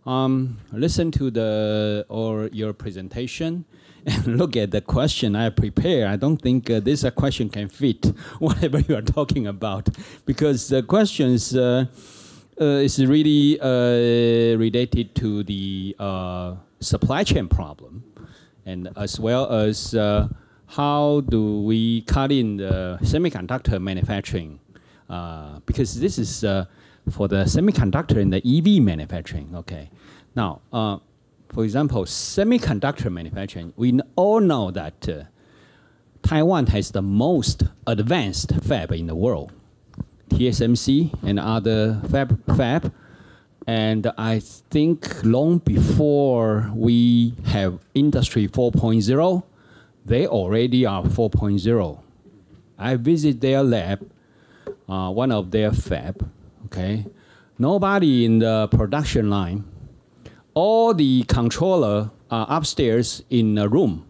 listen to your presentation and look at the question I prepared. I don't think this question can fit whatever you are talking about, because the questions is really related to the supply chain problem, and as well as how do we cut in the semiconductor manufacturing, because this is for the semiconductor in the EV manufacturing. Okay, now for example, semiconductor manufacturing, we all know that Taiwan has the most advanced fab in the world, TSMC and other fab. And I think long before we have Industry 4.0, they already are 4.0. I visit their lab, one of their fab, okay? Nobody in the production line. All the controller are upstairs in a room,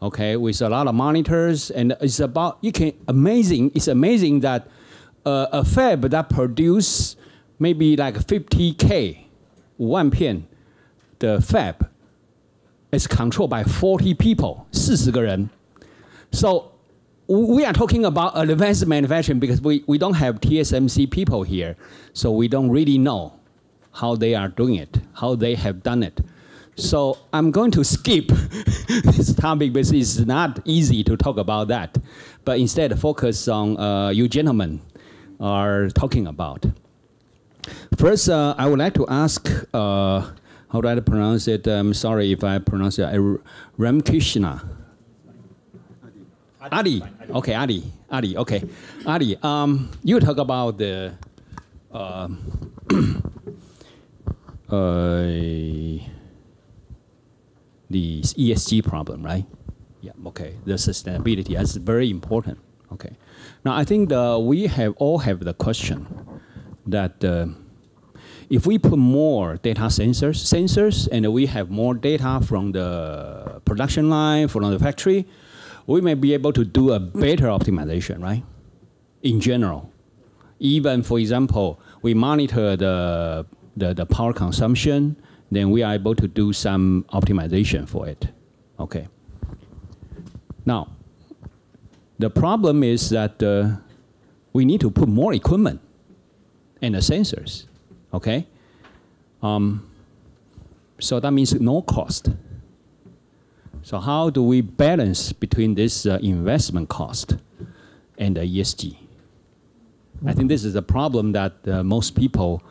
okay, with a lot of monitors, and it's amazing that a fab that produce maybe like 50K 1片, the fab is controlled by 40 people, 40个人. So we are talking about advanced manufacturing because we don't have TSMC people here, so we don't really know how they are doing it, how they have done it. So I'm going to skip this topic because it's not easy to talk about that, but instead focus on you gentlemen are talking about. First, I would like to ask, how do I pronounce it? I'm sorry if I pronounce it, Ramkrishna. Adi. Okay, Adi, okay. Adi, you talk about the ESG problem, right? Yeah, okay, the sustainability, that's very important, okay. Now, I think we all have the question that if we put more data sensors, and we have more data from the production line, from the factory, we may be able to do a better optimization, right? In general. Even, for example, we monitor the power consumption, then we are able to do some optimization for it, okay? Now, the problem is that we need to put more equipment and the sensors, okay? So that means no cost. So how do we balance between this investment cost and the ESG? I think this is a problem that most people,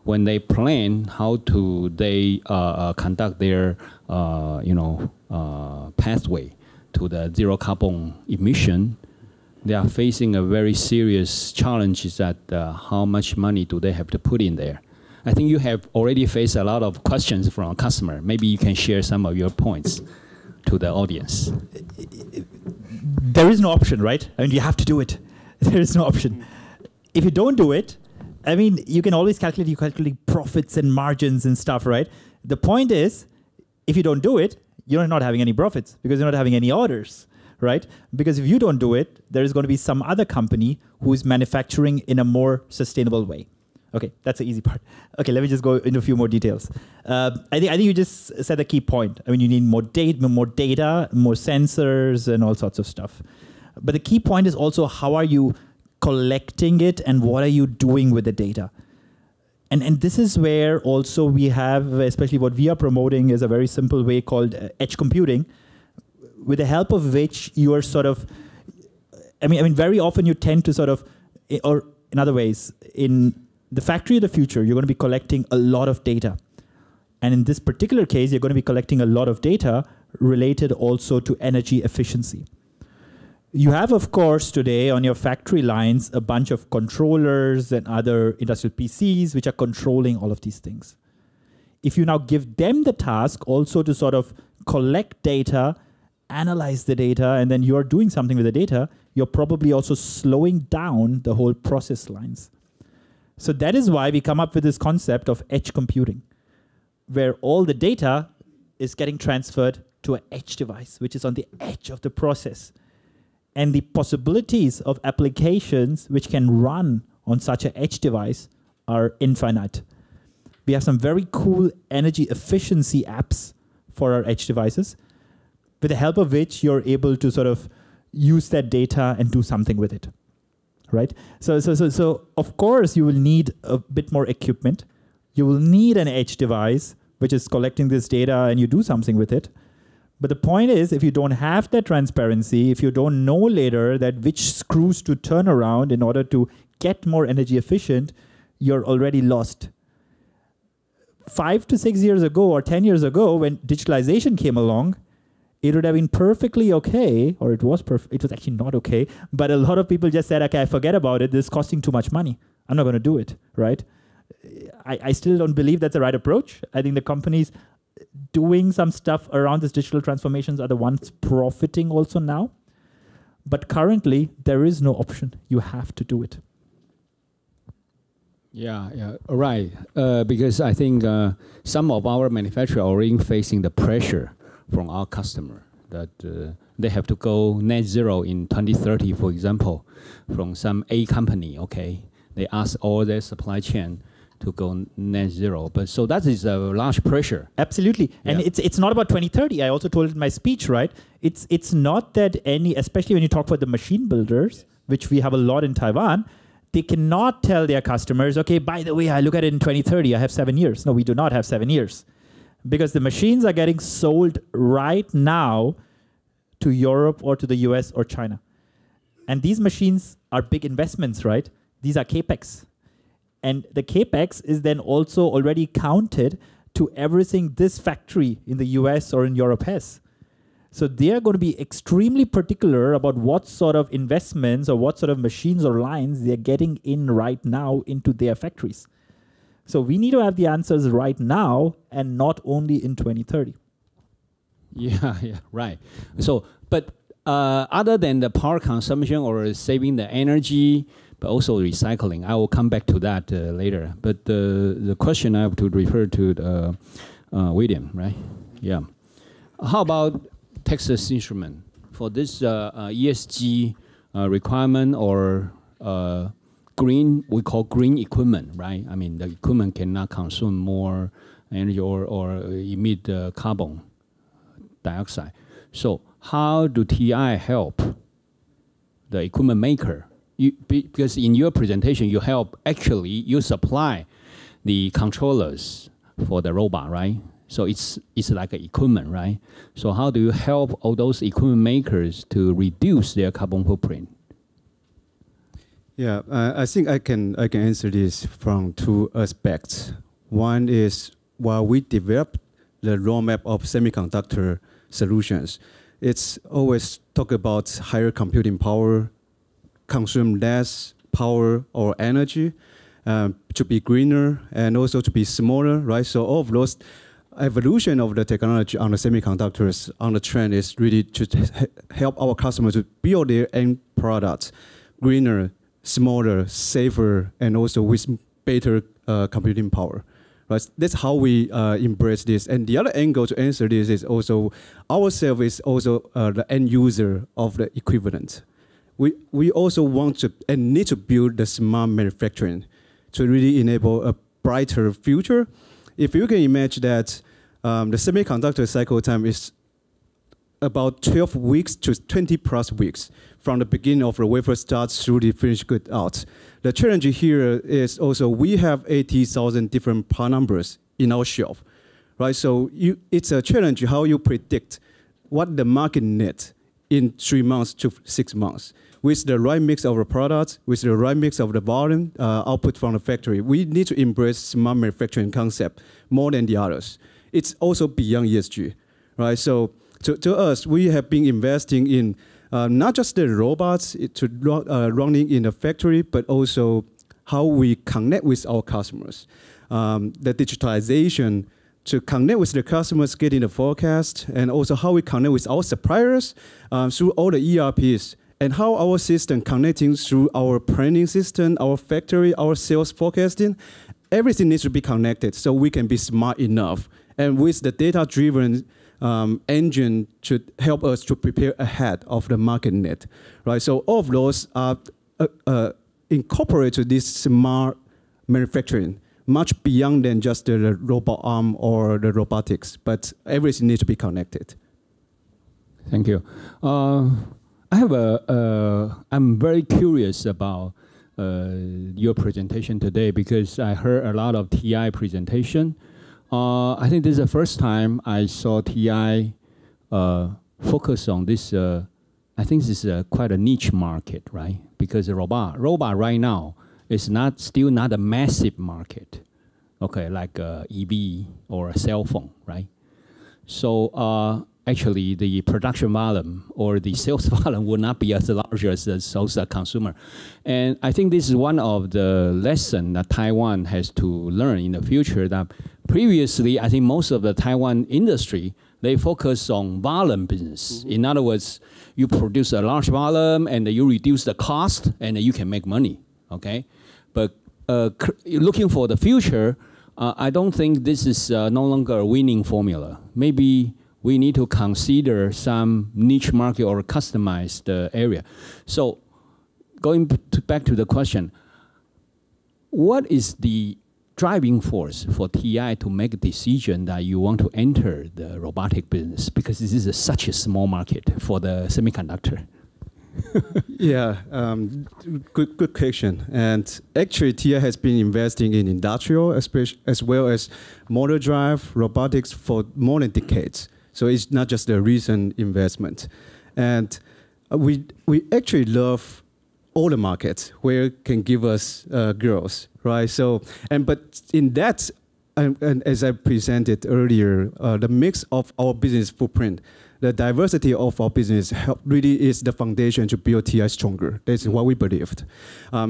when they plan how to conduct their pathway to the zero carbon emission, they are facing a very serious challenge is that how much money do they have to put in there? I think you have already faced a lot of questions from a customer. Maybe you can share some of your points to the audience. There is no option, right? I mean, you have to do it. There is no option. If you don't do it, I mean, you can always calculate profits and margins and stuff, right? The point is, if you don't do it, you're not having any profits because you're not having any orders, right? Because if you don't do it, there is going to be some other company who is manufacturing in a more sustainable way. Okay, that's the easy part. Okay, let me just go into a few more details. I think you just said the key point. I mean, you need more data, more sensors, and all sorts of stuff. But the key point is also how are you collecting it and what are you doing with the data? And this is where also we have, especially what we are promoting is a very simple way called edge computing, with the help of which you are sort of, I mean, very often you tend to sort of, or in other ways, in the factory of the future, you're going to be collecting a lot of data. And in this particular case, you're going to be collecting a lot of data related also to energy efficiency. You have, of course, today on your factory lines, a bunch of controllers and other industrial PCs which are controlling all of these things. If you now give them the task also to sort of collect data, analyze the data, and then you're doing something with the data, you're probably also slowing down the whole process lines. So that is why we come up with this concept of edge computing, where all the data is getting transferred to an edge device, which is on the edge of the process. And the possibilities of applications which can run on such an edge device are infinite. We have some very cool energy efficiency apps for our edge devices, with the help of which you're able to sort of use that data and do something with it, right? So of course, you will need a bit more equipment. You will need an edge device, which is collecting this data and you do something with it. But the point is, if you don't have that transparency, if you don't know later that which screws to turn around in order to get more energy efficient, you're already lost. 5 to 6 years ago or 10 years ago, when digitalization came along, it would have been perfectly okay, or it was actually not okay, but a lot of people just said, okay, forget about it, this is costing too much money. I'm not going to do it, right? I still don't believe that's the right approach. I think the companies doing some stuff around these digital transformations are the ones profiting also now. But currently, there is no option. You have to do it. Yeah, right. Because I think some of our manufacturers are already facing the pressure from our customer that they have to go net zero in 2030, for example, from some A company, okay? They ask all their supply chain to go net zero. But so that is a large pressure. Absolutely. Yeah. And it's not about 2030. I also told it in my speech, right? It's not that especially when you talk about the machine builders, which we have a lot in Taiwan, they cannot tell their customers, okay, by the way, I look at it in 2030, I have 7 years. No, we do not have 7 years. Because the machines are getting sold right now to Europe or to the US or China. And these machines are big investments, right? These are CapEx. And the CapEx is then also already counted to everything this factory in the US or in Europe has. So they are going to be extremely particular about what sort of investments or what sort of machines or lines they're getting in right now into their factories. So we need to have the answers right now and not only in 2030. Yeah, right. So, but other than the power consumption or saving the energy, but also recycling, I will come back to that later. But the question I have to refer to William, right? Yeah. How about Texas Instrument for this ESG requirement or green, we call green equipment, right? I mean, the equipment cannot consume more energy or emit carbon dioxide. So how do TI help the equipment maker? Because in your presentation, you you supply the controllers for the robot, right? So it's like an equipment, right? So how do you help all those equipment makers to reduce their carbon footprint? Yeah, I think I can answer this from 2 aspects. One is while we develop the roadmap of semiconductor solutions, it's always talk about higher computing power, consume less power or energy, to be greener and also to be smaller, right? So all of those evolution of the technology on the semiconductors on the trend is really to help our customers to build their end products greener, smaller, safer, and also with better computing power. Right? That's how we embrace this. And the other angle to answer this is also ourselves is also the end user of the equivalent. We also want to and need to build the smart manufacturing to really enable a brighter future. If you can imagine that the semiconductor cycle time is about 12 weeks to 20 plus weeks from the beginning of the wafer starts through the finished good out. The challenge here is also we have 80,000 different part numbers in our shelf, right? So it's a challenge how you predict what the market needs in 3 months to 6 months. With the right mix of the products, with the right mix of the volume output from the factory, we need to embrace smart manufacturing concept more than the others. It's also beyond ESG, right? So to us, we have been investing in not just the robots running in the factory, but also how we connect with our customers. The digitalization to connect with the customers, getting the forecast, and also how we connect with our suppliers through all the ERPs, and how our system connecting through our planning system, our factory, our sales forecasting. Everything needs to be connected so we can be smart enough. And with the data-driven engine to help us to prepare ahead of the market need, right? So all of those are incorporated to this smart manufacturing, much beyond than just the robot arm or the robotics, but everything needs to be connected. Thank you. I'm very curious about your presentation today because I heard a lot of TI presentation. I think this is the first time I saw TI focus on this. I think this is quite a niche market, right? Because the robot right now is still not a massive market, okay, like EV or a cell phone, right? So actually, the production volume or the sales volume will not be as large as those consumer. And I think this is one of the lessons that Taiwan has to learn in the future. That previously, I think most of the Taiwan industry, they focus on volume business. Mm-hmm. In other words, you produce a large volume and you reduce the cost and you can make money, okay? But looking for the future, I don't think this is no longer a winning formula. Maybe we need to consider some niche market or customized area. So going back to the question, what is the driving force for TI to make a decision that you want to enter the robotic business? Because this is such a small market for the semiconductor. Yeah, good question. And actually, TI has been investing in industrial, as well as motor drive, robotics for more than decades. So it's not just a recent investment. And we actually love all the markets where it can give us growth, right? So, but in that, and as I presented earlier, the mix of our business footprint, the diversity of our business really is the foundation to build TI stronger. That's what we believed.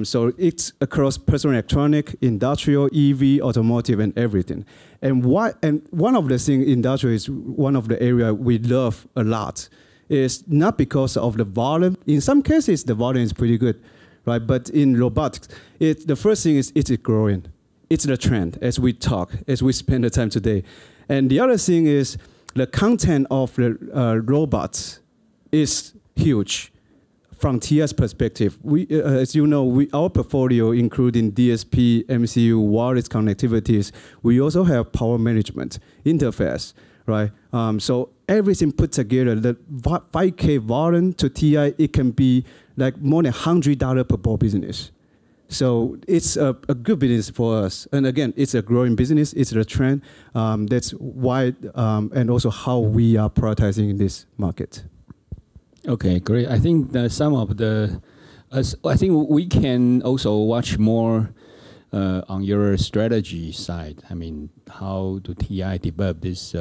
So it's across personal electronic, industrial, EV, automotive, and everything. And one of the things industrial is one of the area we love a lot. Is not because of the volume. In some cases, the volume is pretty good, right? But in robotics, the first thing is it's growing. It's the trend as we talk, as we spend the time today. And the other thing is the content of the robots is huge. From TI's perspective, as you know, our portfolio, including DSP, MCU, wireless connectivities, we also have power management interface, right? So everything put together, the 5K volume to TI, it can be like more than $100 per board business. So it's a good business for us. And again, it's a growing business. It's a trend. That's why, and also how we are prioritizing this market. Okay, great. I think that some of the, I think we can also watch more on your strategy side. I mean, how do TI develop this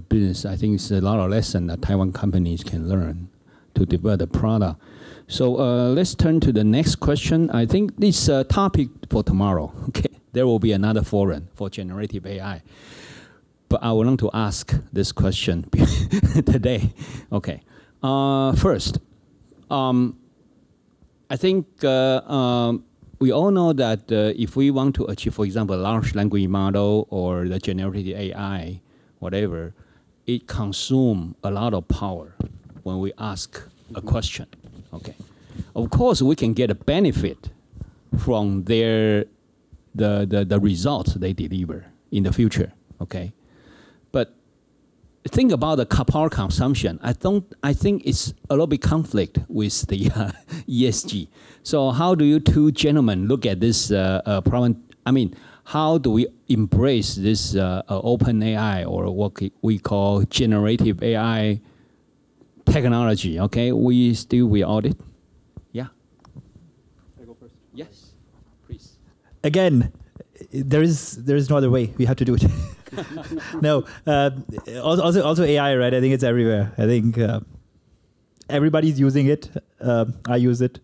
business? I think it's a lot of lessons that Taiwan companies can learn to develop the product. So let's turn to the next question. I think this topic for tomorrow, okay, there will be another forum for generative AI. But I want to ask this question today. Okay. First, I think we all know that if we want to achieve, for example, a large language model or the generative AI, whatever, it consumes a lot of power when we ask a question. Okay. Of course, we can get a benefit from the results they deliver in the future. Okay. But think about the power consumption. I think it's a little bit conflict with the ESG. So how do you two gentlemen look at this problem? I mean, how do we embrace this open AI or what we call generative AI technology? Okay, we audit. Yeah. Can I go first? Yes, please. Again, there is no other way. We have to do it. No, also AI, right? I think it's everywhere. I think everybody's using it. I use it.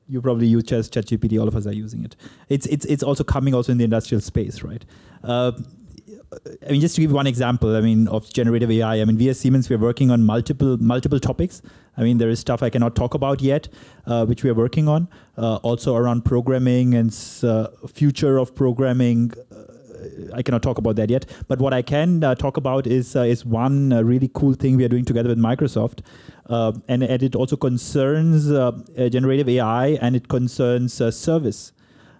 You probably use ChatGPT. All of us are using it. It's also coming also in the industrial space, right? I mean, just to give one example, I mean, of generative AI. I mean, we as Siemens, we're working on multiple topics. I mean, there is stuff I cannot talk about yet, which we are working on. Also around programming and future of programming. I cannot talk about that yet. But what I can talk about is one really cool thing we are doing together with Microsoft. And it also concerns generative AI, and it concerns service.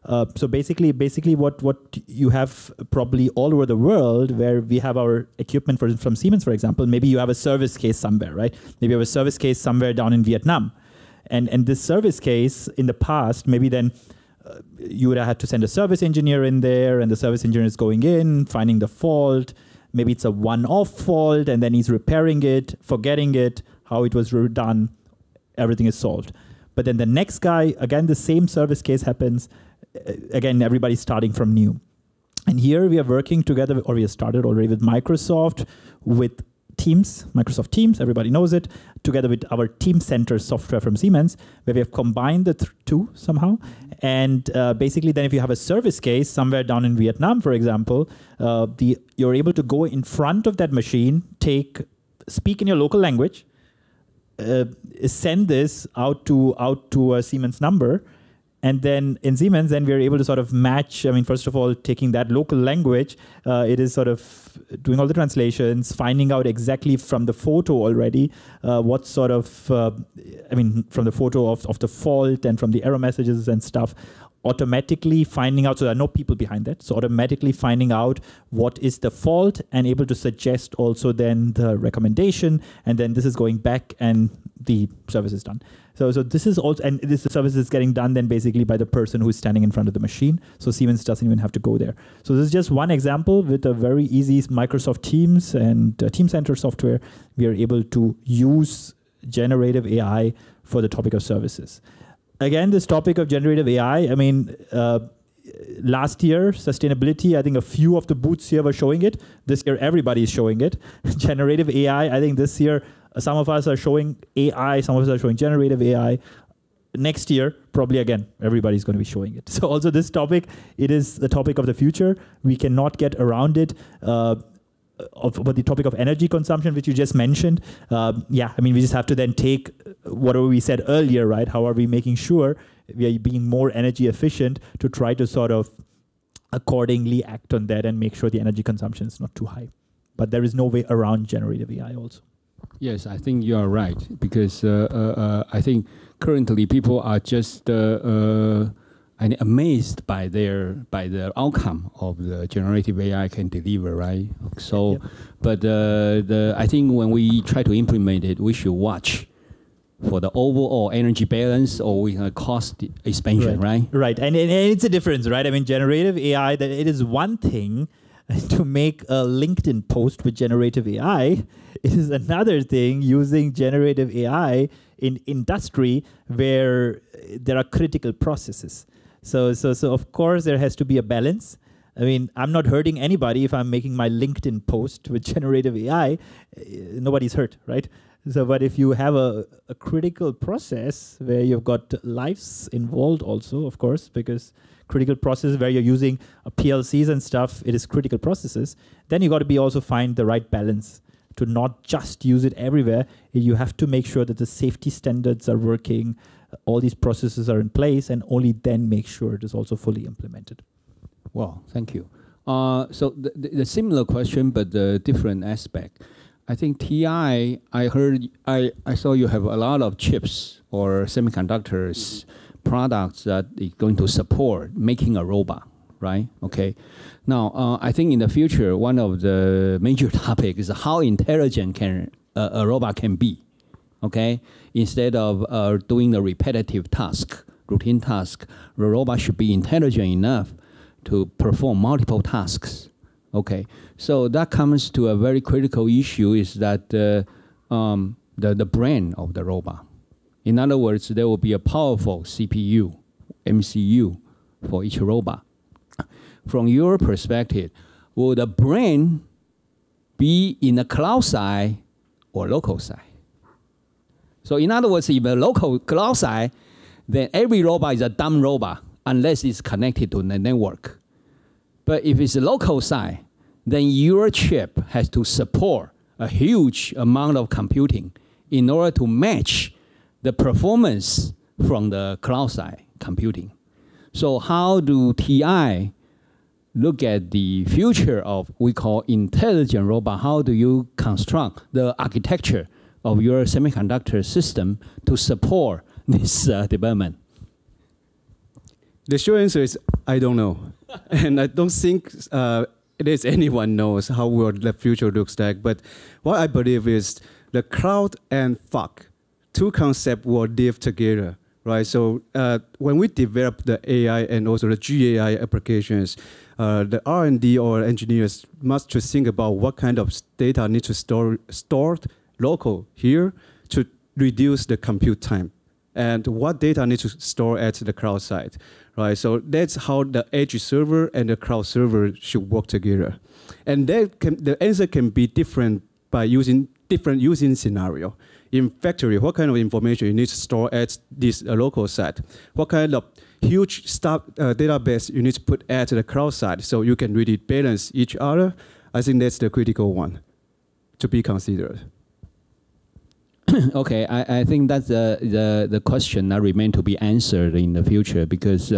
So basically what you have probably all over the world, where we have our equipment from Siemens, for example, maybe you have a service case somewhere, right? Maybe you have a service case somewhere down in Vietnam. And this service case in the past, maybe then you would have had to send a service engineer in there, and the service engineer is going in, finding the fault. Maybe it's a one-off fault, and then he's repairing it, forgetting it, how it was done, everything is solved. But then the next guy, again, the same service case happens. Again, everybody's starting from new. And here we are working together, or we have started already with Microsoft, with Teams, Microsoft Teams, everybody knows it, together with our Team Center software from Siemens, where we have combined the two somehow. And basically then if you have a service case somewhere down in Vietnam, for example, you're able to go in front of that machine, speak in your local language, send this out to a Siemens number, and then in Siemens, then we're able to sort of match. I mean, first of all, taking that local language, it is sort of doing all the translations, finding out exactly from the photo already what sort of, from the photo of the fault and from the error messages and stuff, automatically finding out, so there are no people behind that, so automatically finding out what is the fault and able to suggest also then the recommendation, and then this is going back and the service is done. So this is also, and this service is getting done then basically by the person who's standing in front of the machine. So Siemens doesn't even have to go there. So this is just one example with a very easy Microsoft Teams and Team Center software. We are able to use generative AI for the topic of services. Again, this topic of generative AI, I mean, last year, sustainability, I think a few of the booths here were showing it. This year, everybody is showing it. Generative AI, I think this year, some of us are showing AI, some of us are showing generative AI. Next year, probably again, everybody's going to be showing it. So also this topic, it is the topic of the future. We cannot get around it. About the topic of energy consumption, which you just mentioned, yeah, I mean, we just have to then take whatever we said earlier, right? How are we making sure we are being more energy efficient to try to sort of accordingly act on that and make sure the energy consumption is not too high. But there is no way around generative AI also. Yes, I think you are right, because I think currently people are just amazed by the outcome of the generative AI can deliver, right? So, yep. But I think when we try to implement it, we should watch for the overall energy balance or cost expansion, right? Right, and it's a difference, right? I mean, generative AI, that it is one thing to make a LinkedIn post with generative AI. It is another thing using generative AI in industry where there are critical processes. So of course there has to be a balance. I mean, I'm not hurting anybody if I'm making my LinkedIn post with generative AI. Nobody's hurt, right? So, but if you have a critical process where you've got lives involved also, of course, because critical process where you're using PLCs and stuff, it is critical processes, then you got to be also find the right balance to not just use it everywhere. You have to make sure that the safety standards are working, all these processes are in place, and only then make sure it is also fully implemented. Well, thank you. So the similar question, but the different aspect. I think TI, I saw you have a lot of chips or semiconductors products that is going to support making a robot, right? Okay. Now, I think in the future, one of the major topics is how intelligent can a robot can be, okay? Instead of doing the repetitive task, routine task, the robot should be intelligent enough to perform multiple tasks, okay? So that comes to a very critical issue is that the brain of the robot. In other words, there will be a powerful CPU, MCU for each robot. From your perspective, will the brain be in the cloud side or local side? So in other words, if a local cloud side, then every robot is a dumb robot unless it's connected to the network. But if it's a local side, then your chip has to support a huge amount of computing in order to match the performance from the cloud side computing. So how do TI look at the future of we call intelligent robot? How do you construct the architecture of your semiconductor system to support this development? The short answer is I don't know. And I don't think there's anyone knows how will the future looks like. But what I believe is the cloud and fog, two concepts will live together, right? So when we develop the AI and also the GAI applications, the R&D or engineers must to think about what kind of data needs to stored local here to reduce the compute time, and what data needs to store at the cloud side, right? So that's how the edge server and the cloud server should work together. And the answer can be different by using different using scenario. In factory, what kind of information you need to store at this local side? What kind of huge database you need to put at the cloud side so you can really balance each other? I think that's the critical one to be considered. Okay, I think that's the question that remain to be answered in the future, because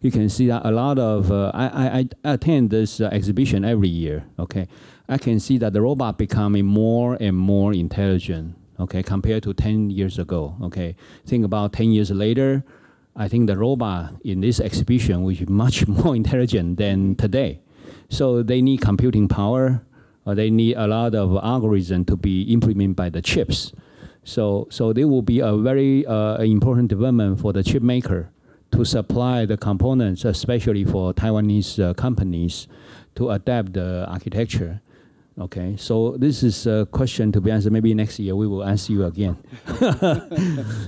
you can see that a lot of, I attend this exhibition every year, okay? I can see that the robot becoming more and more intelligent, okay, compared to 10 years ago, okay? Think about 10 years later, I think the robot in this exhibition will be much more intelligent than today. So they need computing power, or they need a lot of algorithm to be implemented by the chips. So there will be a very important development for the chip maker to supply the components, especially for Taiwanese companies, to adapt the architecture. Okay, so this is a question to be answered. Maybe next year we will ask you again.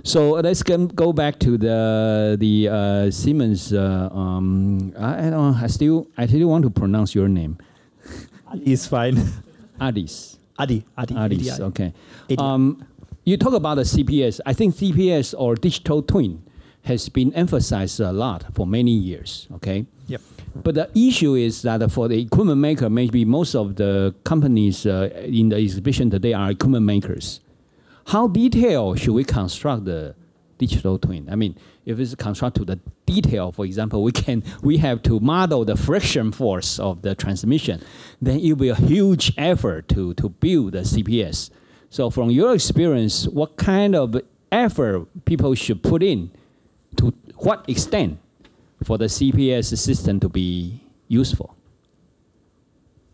So let's go back to the Siemens. I still want to pronounce your name. Adi is fine. Adis. Adi. Adis. Okay. You talk about the CPS. I think CPS or digital twin has been emphasized a lot for many years. Okay. Yep. But the issue is that for the equipment maker, maybe most of the companies in the exhibition today are equipment makers. How detailed should we construct the digital twin? I mean, if it's constructed to the detail, for example, we have to model the friction force of the transmission. Then it will be a huge effort to build the CPS. So from your experience, what kind of effort people should put in, to what extent, for the CPS system to be useful?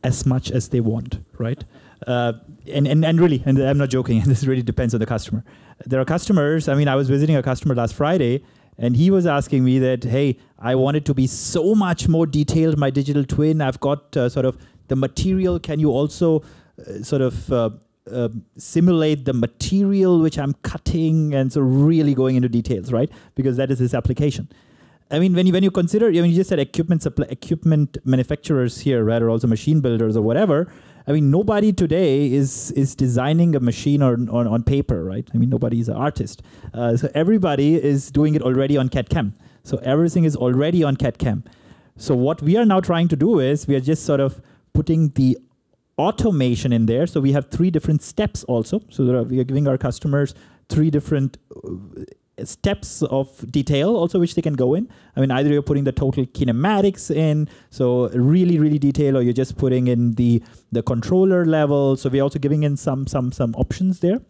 As much as they want, right? And really, and I'm not joking, and this really depends on the customer. There are customers, I mean, I was visiting a customer last Friday, and he was asking me that, hey, I want it to be so much more detailed, my digital twin. I've got sort of the material. Can you also sort of simulate the material which I'm cutting, and so really going into details, right? Because that is his application. I mean, when you consider, I mean, you just said equipment manufacturers here, right, or also machine builders or whatever. I mean, nobody today is designing a machine on paper, right? I mean, nobody is an artist. So everybody is doing it already on CAD/CAM. So everything is already on CAD/CAM. So what we are now trying to do is we are just sort of putting the automation in there. So we have 3 different steps also. So we are giving our customers 3 different steps of detail also which they can go in. I mean, either you're putting the total kinematics in, so really, really detailed, or you're just putting in the controller level. So we're also giving in some options there.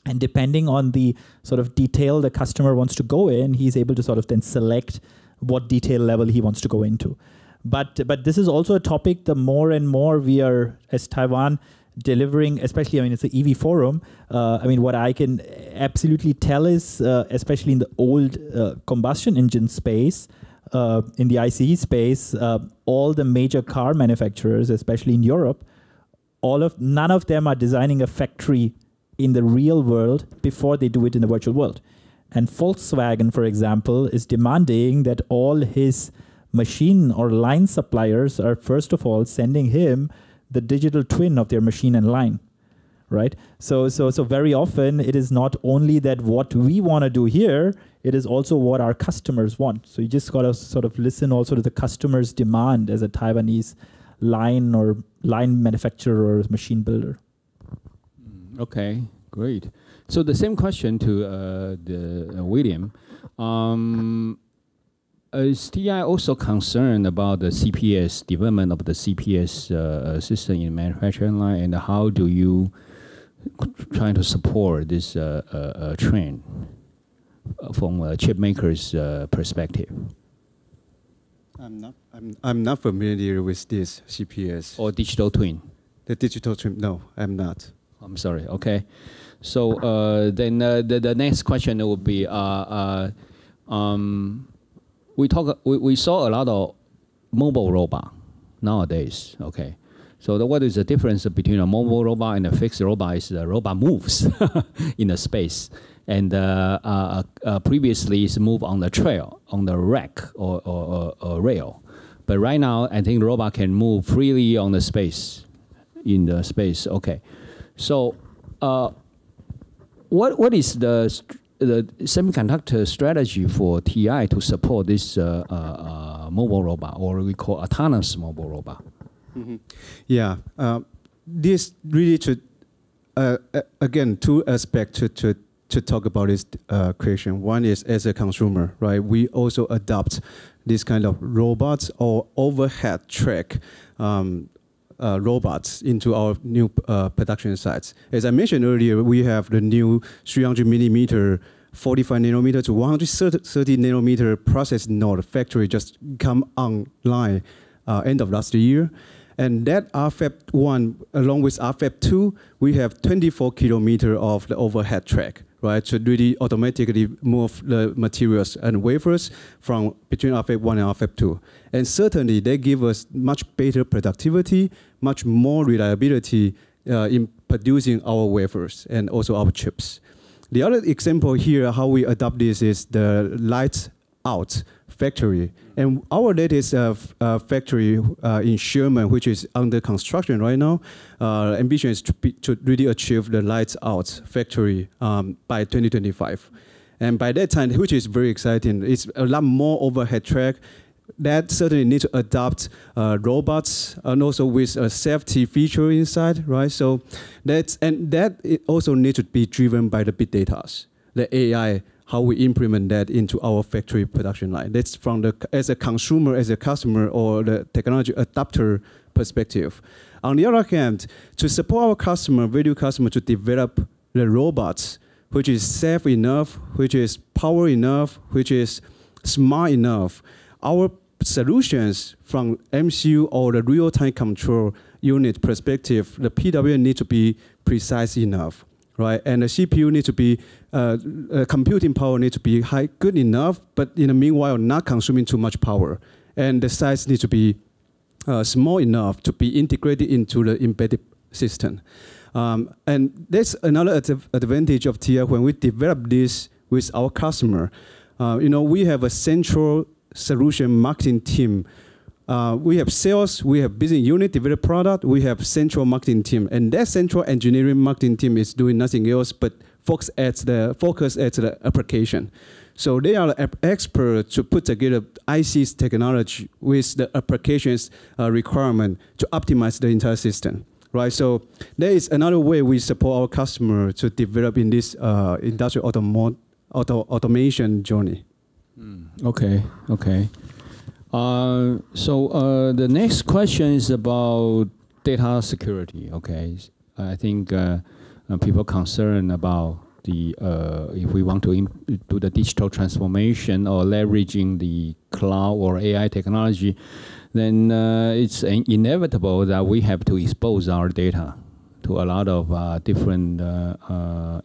And depending on the sort of detail the customer wants to go in, he's able to sort of then select what detail level he wants to go into. But this is also a topic, the more and more we are, as Taiwan, delivering, especially, I mean, it's an EV forum. I mean, what I can absolutely tell is, especially in the old combustion engine space, in the ICE space, all the major car manufacturers, especially in Europe, none of them are designing a factory in the real world before they do it in the virtual world. And Volkswagen, for example, is demanding that all his machine or line suppliers are first of all sending him the digital twin of their machine and line, right? So very often it is not only that what we want to do here, it is also what our customers want. So you just got to sort of listen also to the customer's demand as a Taiwanese line manufacturer or machine builder. Okay, great. So the same question to William. Is TI also concerned about the CPS, development of the CPS system in manufacturing line, and how do you try to support this trend from a chip maker's perspective? I'm not familiar with this CPS. Or digital twin? The digital twin, no, I'm not. I'm sorry, okay. So then the next question would be, we saw a lot of mobile robot nowadays, okay. So what is the difference between a mobile robot and a fixed robot is the robot moves in the space. And previously it's moved on the trail, on the rack or rail. But right now, I think the robot can move freely on the space, in the space, okay. So what is the semiconductor strategy for TI to support this mobile robot, or we call autonomous mobile robot? Mm-hmm. Yeah, this really should, again, two aspects to talk about this creation. One is as a consumer, right? We also adopt this kind of robots or overhead track robots into our new production sites. As I mentioned earlier, we have the new 300 millimeter, 45 nanometer to 130 nanometer process node factory just come online end of last year. And that RFAB 1, along with RFAB 2, we have 24 kilometer of the overhead track, right? To really automatically move the materials and wafers from between RFAB 1 and RFAB 2. And certainly they give us much better productivity, much more reliability in producing our wafers and also our chips. The other example here, how we adopt this is the lights out factory. And our latest factory in Sherman, which is under construction right now, ambition is to really achieve the lights out factory by 2025. And by that time, which is very exciting, it's a lot more overhead track. That certainly needs to adopt robots and also with a safety feature inside, right? So that it also needs to be driven by the big data, the AI, how we implement that into our factory production line. That's from the, as a consumer, as a customer, or the technology adapter perspective. On the other hand, to support our customer, value customer, to develop the robots, which is safe enough, which is power enough, which is smart enough, our solutions from MCU or the real-time control unit perspective, the PWM need to be precise enough, right? And the CPU needs to be, computing power needs to be good enough, but in the meanwhile, not consuming too much power. And the size needs to be small enough to be integrated into the embedded system. And that's another advantage of TI when we develop this with our customer. We have a central solution marketing team. We have sales, we have business unit, develop product, we have central marketing team. And that central engineering marketing team is doing nothing else but focus at the application. So they are the experts to put together IC's technology with the applications requirement to optimize the entire system. Right, so there is another way we support our customer to develop in this industrial automation journey. Okay. So the next question is about data security. Okay, I think people concerned about the if we want to do the digital transformation or leveraging the cloud or AI technology, then it's inevitable that we have to expose our data to a lot of different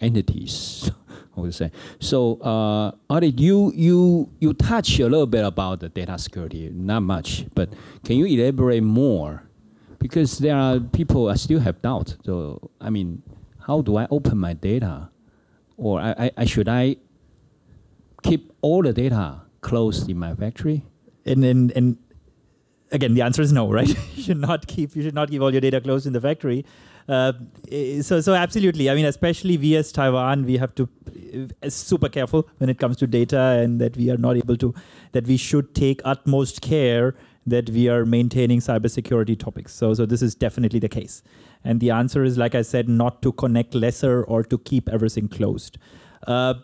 entities, I would say. So, Adi, you touch a little bit about the data security, not much, but can you elaborate more? Because there are people that still have doubt. So, I mean, how do I open my data? Or should I keep all the data closed in my factory? And again, the answer is no, right? You should not keep all your data closed in the factory. So absolutely. I mean, especially we as Taiwan, we have to be super careful when it comes to data, and that we are not able to, that we should take utmost care that we are maintaining cybersecurity topics. So this is definitely the case. And the answer is, like I said, not to connect lesser or to keep everything closed. I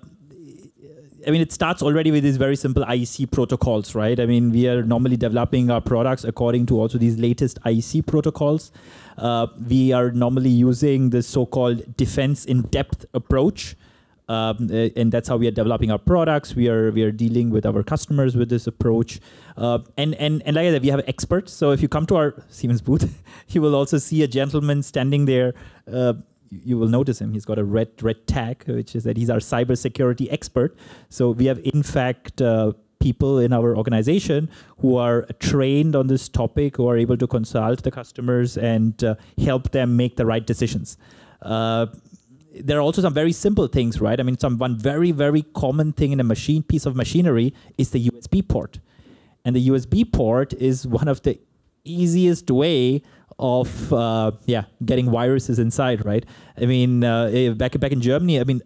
mean, it starts already with these very simple IEC protocols, right? I mean, we are normally developing our products according to also these latest IEC protocols. We are normally using this so-called defense in depth approach, And that's how we are developing our products. We are dealing with our customers with this approach. And like I said, we have experts. So if you come to our Siemens booth, you will also see a gentleman standing there. You will notice him. He's got a red tag, which is that he's our cybersecurity expert. So we have, in fact, people in our organization who are trained on this topic, who are able to consult the customers and help them make the right decisions. There are also some very simple things, right? I mean, one very, very common thing in a piece of machinery is the USB port. And the USB port is one of the easiest way of getting viruses inside, right? I mean, back in Germany, I mean,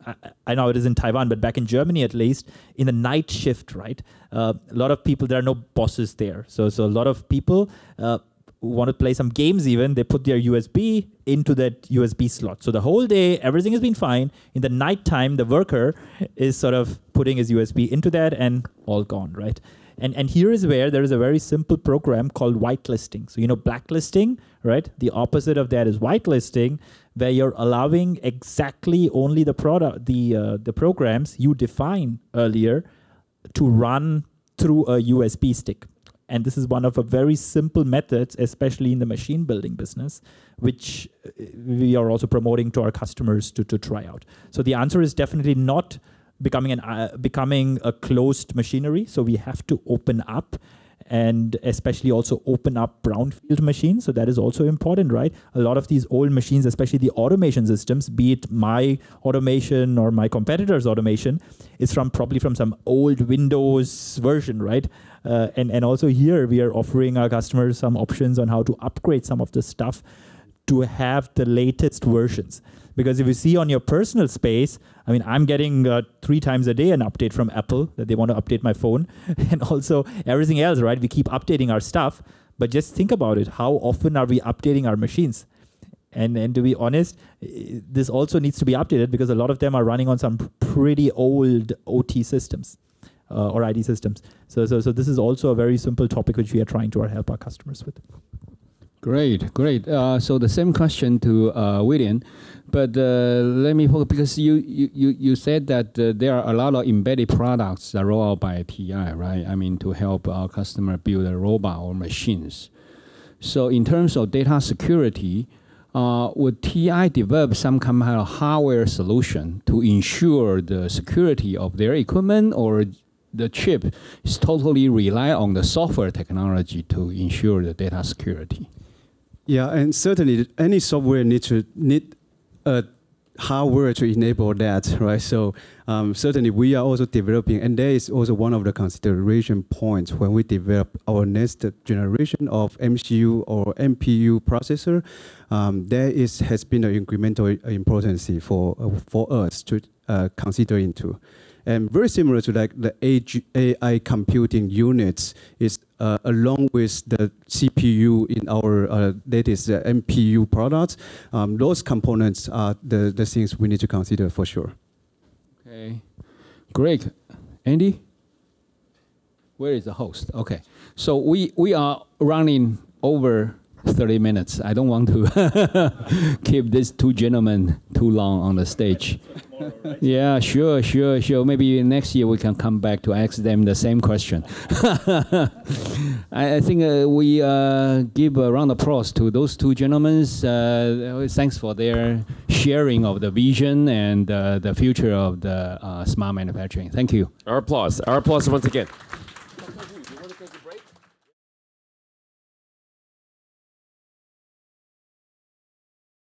I know it is in Taiwan, but back in Germany at least, in the night shift, right? A lot of people, there are no bosses there. So a lot of people who want to play some games even, they put their USB into that USB slot. So the whole day, everything has been fine. In the nighttime, the worker is sort of putting his USB into that and all gone, right? And here is where there is a very simple program called whitelisting. So, you know, blacklisting, right? The opposite of that is whitelisting, where you're allowing exactly only the programs you defined earlier to run through a USB stick. And this is one of a very simple methods, especially in the machine building business, which we are also promoting to our customers to try out. So the answer is definitely not becoming a closed machinery. So we have to open up, and especially also open up brownfield machines. So that is also important, right? A lot of these old machines, especially the automation systems, be it my automation or my competitor's automation, is probably from some old Windows version, right? And also here we are offering our customers some options on how to upgrade some of the stuff to have the latest versions. Because if you see on your personal space, I mean, I'm getting 3 times a day an update from Apple that they want to update my phone. And also everything else, right? We keep updating our stuff. But just think about it. How often are we updating our machines? And to be honest, this also needs to be updated because a lot of them are running on some pretty old OT systems or ID systems. So this is also a very simple topic which we are trying to help our customers with. Great. So the same question to William, but let me focus, because you said that there are a lot of embedded products that roll out by TI, right? I mean, to help our customer build a robot or machines. So in terms of data security, would TI develop some kind of hardware solution to ensure the security of their equipment, or the chip is totally rely on the software technology to ensure the data security? Yeah, and certainly any software need a hardware to enable that, right? So certainly we are also developing, and that is also one of the consideration points when we develop our next generation of MCU or MPU processor. Has been an incremental importance for us to consider into. And very similar to like the AI computing units is along with the CPU in our latest MPU products. Those components are the things we need to consider for sure. Okay, great. Andy? Where is the host? Okay, so we are running over 30 minutes. I don't want to keep these 2 gentlemen too long on the stage. Yeah, sure. Maybe next year we can come back to ask them the same question. I think we give a round of applause to those 2 gentlemen. Thanks for their sharing of the vision and the future of the smart manufacturing. Thank you. Our applause once again.